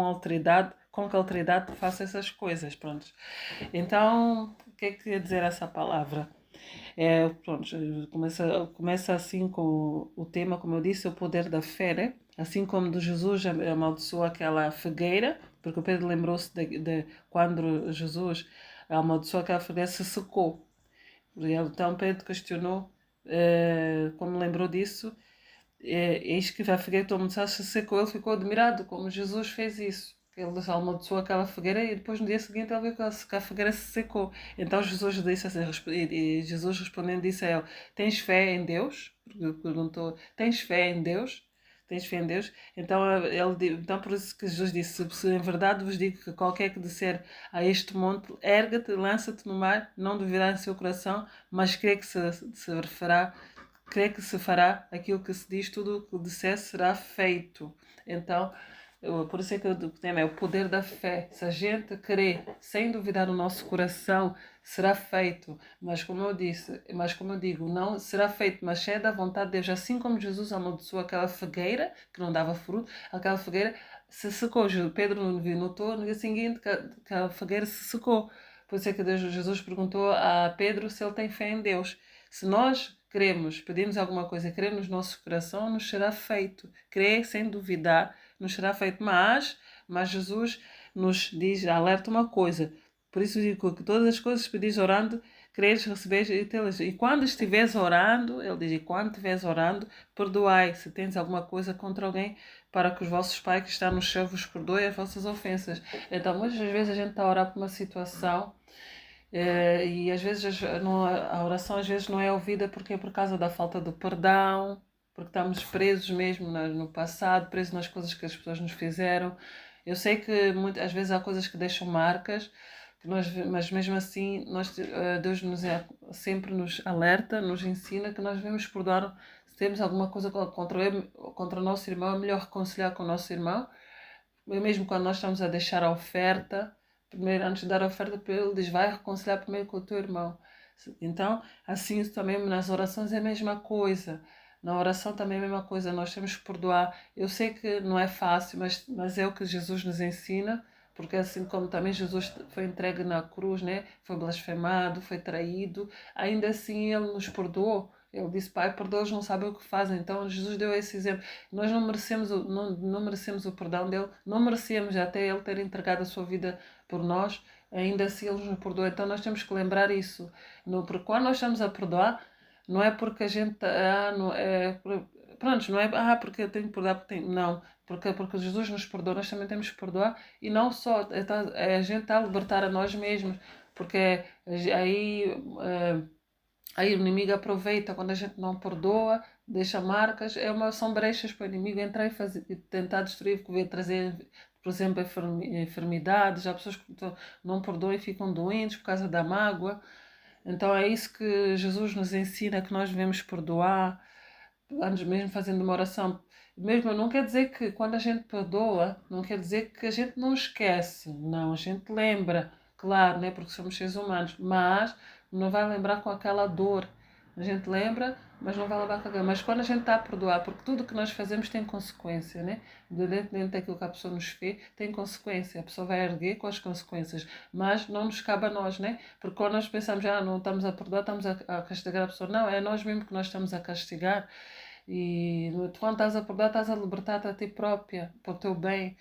que autoridade faço essas coisas. Pronto. Então, o que é que quer dizer essa palavra? Pronto, começa assim com o tema, como eu disse, o poder da fé, né? Assim como de Jesus amaldiçoou aquela figueira, porque o Pedro lembrou-se de quando Jesus amaldiçoou aquela figueira, se secou. Então Pedro questionou, como lembrou disso, eis que a figueira se secou. Ele ficou admirado como Jesus fez isso. Ele amaldiçoou aquela figueira e depois no dia seguinte ele viu que a figueira se secou. Então Jesus disse assim, e Jesus respondendo disse a ele: Tens fé em Deus? Perguntou: Tens fé em Deus? Tens fé em Deus? Então, então por isso que Jesus disse: Se em verdade vos digo que qualquer que disser a este monte, erga-te, lança-te no mar, não duvidará em seu coração, mas crê que crê que se fará aquilo que se diz, tudo o que disser será feito. Então, por isso é que o tema é o poder da fé. Se a gente crer, sem duvidar no nosso coração, será feito. Mas como eu disse, mas como eu digo, não será feito, mas é da vontade de Deus. Assim como Jesus amaldiçoou aquela figueira, que não dava fruto, aquela figueira se secou. Pedro notou no dia seguinte que a figueira se secou. Por isso é que Jesus perguntou a Pedro se ele tem fé em Deus. Se nós queremos, pedimos alguma coisa, queremos no nosso coração, nos será feito. Crer sem duvidar, nos será feito. Mas Jesus nos diz, alerta uma coisa. Por isso digo que todas as coisas pedis orando, quereis receber e tê-las. E quando estiveres orando, ele diz, e quando estiveres orando, perdoai se tens alguma coisa contra alguém, para que os vossos pais que estão no céu vos perdoem as vossas ofensas. Então, muitas vezes a gente está a orar por uma situação e às vezes a oração às vezes não é ouvida porque é por causa da falta do perdão, porque estamos presos mesmo no passado, presos nas coisas que as pessoas nos fizeram. Eu sei que às vezes há coisas que deixam marcas, mas mesmo assim Deus sempre nos alerta, nos ensina que nós devemos perdoar. Se temos alguma coisa contra o nosso irmão, é melhor reconciliar com o nosso irmão. Mesmo quando nós estamos a deixar a oferta, primeiro, antes de dar a oferta para ele, diz: vai reconciliar primeiro com o teu irmão. Então, assim também nas orações é a mesma coisa. Na oração também é a mesma coisa, nós temos que perdoar. Eu sei que não é fácil, mas é o que Jesus nos ensina, porque assim como também Jesus foi entregue na cruz, né? Foi blasfemado, foi traído, ainda assim ele nos perdoou. Ele disse: Pai, perdoa-os, não sabem o que fazem. Então Jesus deu esse exemplo. Nós não merecemos o perdão dele, não merecemos até ele ter entregado a sua vida por nós, ainda assim ele nos perdoa. Então nós temos que lembrar isso. Porque quando nós estamos a perdoar, não é porque a gente. Não é, pronto, não é porque eu tenho que perdoar, não. Porque Jesus nos perdoa, nós também temos que perdoar. E não só, a gente está a libertar a nós mesmos. Porque aí o inimigo aproveita quando a gente não perdoa, deixa marcas, são brechas para o inimigo entrar e tentar destruir, trazer, por exemplo, enfermidades. Há pessoas que não perdoam e ficam doentes por causa da mágoa. Então é isso que Jesus nos ensina, que nós devemos perdoar, antes mesmo fazendo uma oração. Mesmo não quer dizer que quando a gente perdoa, não quer dizer que a gente não esquece. Não, a gente lembra, claro, né, porque somos seres humanos, mas não vai lembrar com aquela dor. A gente lembra, mas não vai lembrar com aquela. Mas quando a gente está a perdoar, porque tudo que nós fazemos tem consequência, né? Dentro daquilo que a pessoa nos fez, tem consequência. A pessoa vai erguer com as consequências, mas não nos cabe a nós, né? Porque quando nós pensamos, não estamos a perdoar, estamos a castigar a pessoa. Não, é nós mesmo que nós estamos a castigar. E quando estás a perdoar, estás a libertar-te a ti própria, para o teu bem.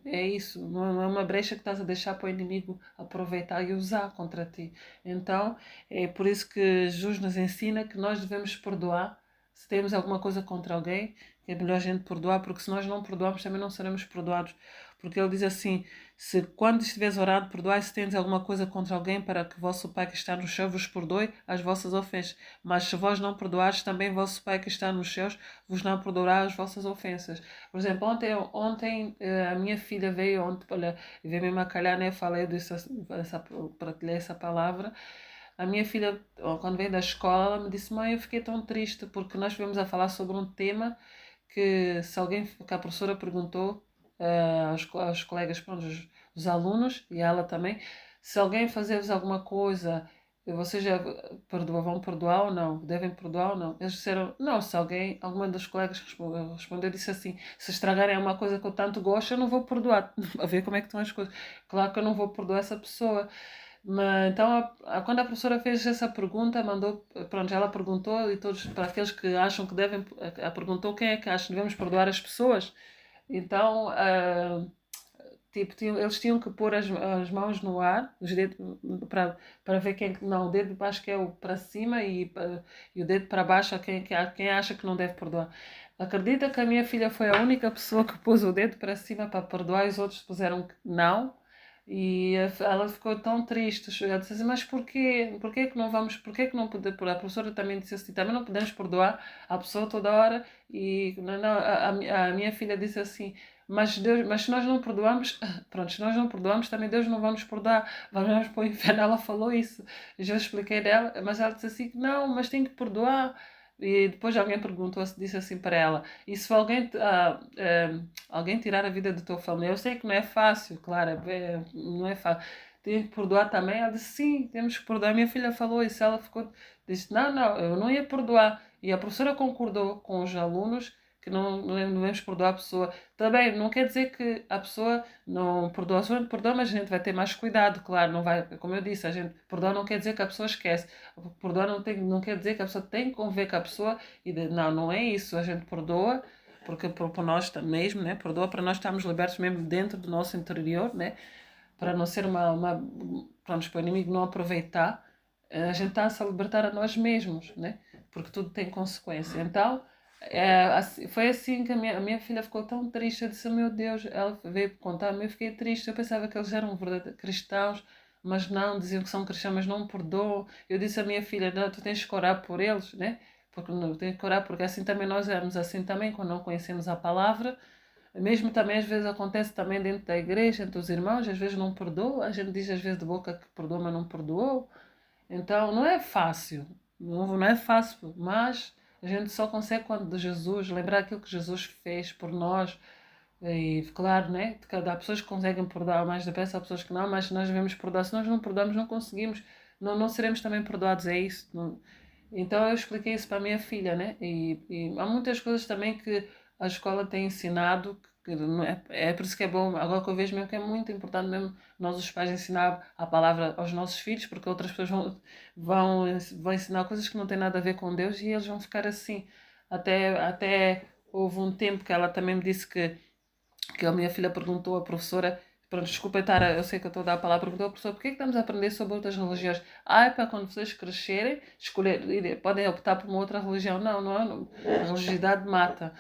É isso, não é uma brecha que estás a deixar para o inimigo aproveitar e usar contra ti. Então, é por isso que Jesus nos ensina que nós devemos perdoar. Se temos alguma coisa contra alguém, é melhor a gente perdoar, porque se nós não perdoarmos, também não seremos perdoados. Porque ele diz assim: se quando estiveres orando, perdoai se tens alguma coisa contra alguém, para que vosso Pai que está no céu vos perdoe as vossas ofensas. Mas se vós não perdoares, também vosso Pai que está nos céus vos não perdoará as vossas ofensas. Por exemplo, ontem a minha filha veio, veio me macalhar, né? Falei partilhei essa palavra. A minha filha, quando veio da escola, ela me disse: Mãe, eu fiquei tão triste porque nós viemos a falar sobre um tema que a professora perguntou aos colegas, pronto, os alunos e ela também, se alguém fazer-vos alguma coisa, vocês já vão perdoar ou não? Devem perdoar ou não? Eles disseram, não, se alguma dos colegas respondeu, disse assim: se estragarem uma coisa que eu tanto gosto, eu não vou perdoar. A ver como é que estão as coisas. Claro que eu não vou perdoar essa pessoa. Mas, então, quando a professora fez essa pergunta, pronto, ela perguntou, e todos, para aqueles que acham que devem, perguntou quem é que acha que devemos perdoar as pessoas. Então, tipo, eles tinham que pôr as mãos no ar, os dedos, para ver quem. Não, o dedo acho que é o para cima e o dedo para baixo a quem acha que não deve perdoar. Acredita que a minha filha foi a única pessoa que pôs o dedo para cima para perdoar e os outros puseram que não? E ela ficou tão triste. Ela disse assim, mas porquê? Porquê que não vamos? Porquê que não podemos? A professora também disse assim, também não podemos perdoar a pessoa toda hora. E a minha filha disse assim, mas Deus, mas se nós não perdoamos, pronto, se nós não perdoamos, também Deus não vamos perdoar. Vamos para o inferno. Ela falou isso. E eu expliquei dela, mas ela disse assim, não, mas tem que perdoar. E depois alguém perguntou, disse assim para ela, e se alguém, alguém tirar a vida da tua família? Eu sei que não é fácil, claro, não é fácil. Tem que perdoar também? Ela disse, sim, temos que perdoar. Minha filha falou isso, ela ficou, disse, não, não, eu não ia perdoar. E a professora concordou com os alunos que não devemos perdoar a pessoa. Também não quer dizer que a pessoa não perdoa, a pessoa perdoa, mas a gente vai ter mais cuidado, claro, não vai, como eu disse, a gente perdoa não quer dizer que a pessoa esquece. Perdoar não quer dizer que a pessoa tem que conviver com a pessoa não, não é isso. A gente perdoa porque por nós mesmo, né? Perdoa para nós estarmos libertos mesmo dentro do nosso interior, né? Para não ser para o inimigo não aproveitar. A gente está a se libertar a nós mesmos, né? Porque tudo tem consequência. Então, foi assim que a minha filha ficou tão triste. Eu disse, meu Deus, ela veio contar-me, eu fiquei triste. Eu pensava que eles eram verdadeiros cristãos, mas não, diziam que são cristãos, mas não me perdoam. Eu disse à minha filha, não, tu tens que orar por eles, né? Porque não, tens que orar, porque assim também nós éramos assim também, quando não conhecemos a palavra. Mesmo também às vezes acontece também dentro da igreja, entre os irmãos, às vezes não perdoa, a gente diz às vezes de boca que perdoa, mas não perdoou. Então não é fácil, não é fácil, mas a gente só consegue quando de Jesus, lembrar aquilo que Jesus fez por nós. E claro, né? Há pessoas que conseguem perdoar mais depressa, há pessoas que não, mas nós devemos perdoar. Se nós não perdoamos, não conseguimos, não seremos também perdoados, é isso. Então eu expliquei isso para a minha filha, né? E há muitas coisas também que a escola tem ensinado, que não é por isso que é bom, agora que eu vejo mesmo que é muito importante mesmo nós os pais ensinar a palavra aos nossos filhos, porque outras pessoas vão ensinar coisas que não têm nada a ver com Deus e eles vão ficar assim. Até houve um tempo que ela também me disse que a minha filha perguntou à professora, pronto, desculpa estar, eu sei que eu estou a dar a palavra, perguntou à professora, porquê é que estamos a aprender sobre outras religiões? É para quando vocês crescerem, podem optar por uma outra religião. Não, não é, a religiosidade mata.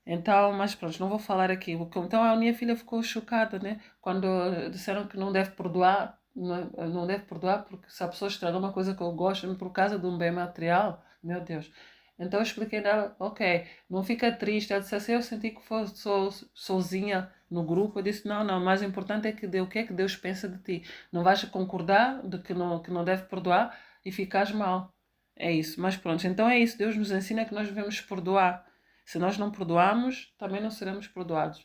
Então, mas pronto, não vou falar aqui. Então a minha filha ficou chocada, né? Quando disseram que não deve perdoar, não deve perdoar porque se a pessoa estragou uma coisa que eu gosto por causa de um bem material, meu Deus. Então eu expliquei nela, ok, não fica triste. Ela disse assim, eu senti que fosse sozinha no grupo. Eu disse, não, não, o mais importante é o que é que Deus pensa de ti. Não vais concordar de que não deve perdoar e ficares mal. É isso, mas pronto, então é isso. Deus nos ensina que nós devemos perdoar. Se nós não perdoarmos, também não seremos perdoados.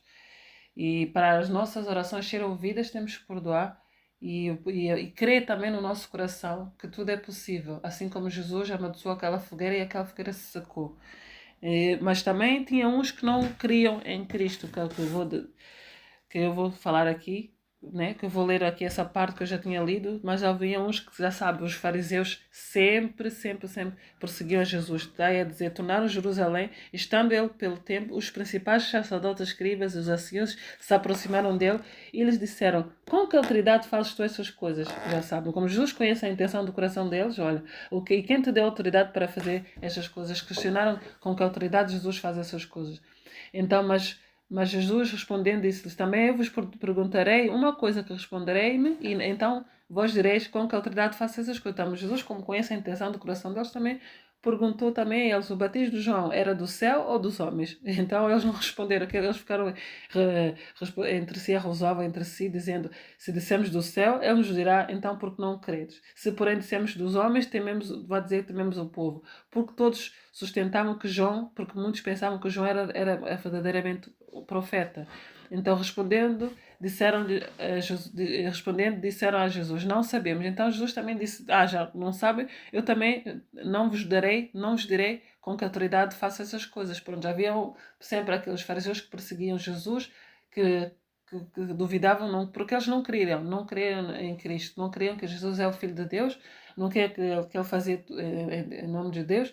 E para as nossas orações serem ouvidas, temos que perdoar e crer também no nosso coração que tudo é possível. Assim como Jesus amaldiçoou aquela fogueira e aquela fogueira se secou. Mas também tinha uns que não criam em Cristo, que é o que eu vou falar aqui, né? Que eu vou ler aqui essa parte que eu já tinha lido, mas havia uns que já sabem, os fariseus sempre perseguiam Jesus. Daí a dizer, tornaram Jerusalém, estando ele pelo tempo, os principais sacerdotes, escribas e os anciãos se aproximaram dele e lhes disseram, com que autoridade fazes tu essas coisas? Já sabem, como Jesus conhece a intenção do coração deles, olha, e quem te deu autoridade para fazer estas coisas? Questionaram com que autoridade Jesus faz essas coisas. Então, mas Jesus respondendo disse-lhes, também eu vos perguntarei uma coisa que responderei-me, e então vós direis com que autoridade faço essas coisas. Então, Jesus, como conhece a intenção do coração deles, também perguntou também a eles, o batismo de João era do céu ou dos homens? Então eles não responderam, eles ficaram entre si, arrosavam entre si, dizendo, se dissemos do céu, ele nos dirá, então por que não credes? Se porém dissemos dos homens, vai dizer tememos o povo. Porque todos sustentavam que João, porque muitos pensavam que João era verdadeiramente o profeta. Então disseram a Jesus, não sabemos. Então Jesus também disse, já não sabem, eu também não vos direi com que autoridade faço essas coisas. Pronto, já havia sempre aqueles fariseus que perseguiam Jesus, que duvidavam, não, porque eles não criam em Cristo, não criam que Jesus é o Filho de Deus, não queriam que ele fazia em nome de Deus,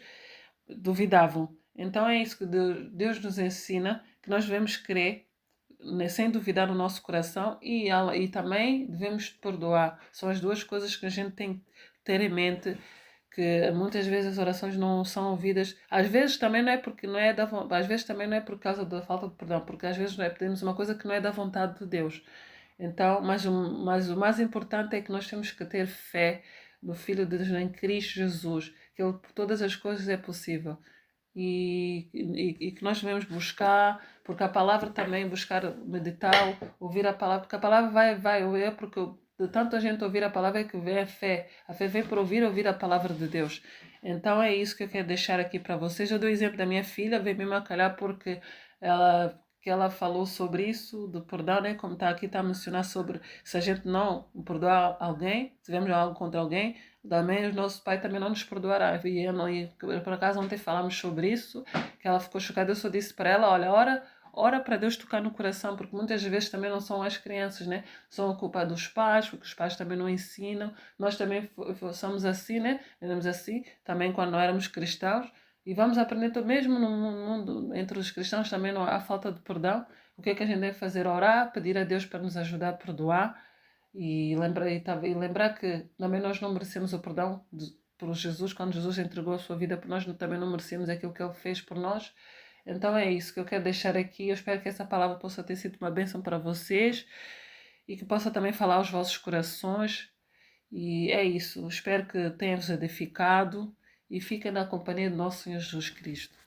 duvidavam. Então é isso que Deus nos ensina, que nós devemos crer, né, sem duvidar no nosso coração e também devemos perdoar. São as duas coisas que a gente tem que ter em mente, que muitas vezes as orações não são ouvidas. Às vezes também não é porque não é às vezes também não é por causa da falta de perdão, porque às vezes não é, pedimos uma coisa que não é da vontade de Deus. Então, mas o mais importante é que nós temos que ter fé no Filho de Deus, em Cristo Jesus, que ele, por todas as coisas é possível. E que nós devemos buscar, porque a palavra também, buscar, meditar, ouvir a palavra, porque a palavra vai ouvir, porque de tanta gente ouvir a palavra é que vem a fé vem para ouvir a palavra de Deus. Então é isso que eu quero deixar aqui para vocês. Eu dou o exemplo da minha filha, veio me calhar porque ela falou sobre isso, do perdão, né? Como está aqui, está a mencionar sobre se a gente não perdoar alguém, se tivermos algo contra alguém, também o nosso pai também não nos perdoará. E por acaso ontem falamos sobre isso, que ela ficou chocada. Eu só disse para ela, olha, ora para Deus tocar no coração, porque muitas vezes também não são as crianças, né? São a culpa dos pais, porque os pais também não ensinam. Nós também somos assim, né? Éramos assim, também quando não éramos cristãos. E vamos aprender, mesmo no mundo, entre os cristãos também não há falta de perdão. O que é que a gente deve fazer? Orar, pedir a Deus para nos ajudar a perdoar e lembrar que também nós não merecemos o perdão por Jesus, quando Jesus entregou a sua vida por nós, também não merecemos aquilo que Ele fez por nós. Então é isso que eu quero deixar aqui. Eu espero que essa palavra possa ter sido uma bênção para vocês e que possa também falar aos vossos corações. E é isso. Espero que tenha-vos edificado e fiquem na companhia do nosso Senhor Jesus Cristo.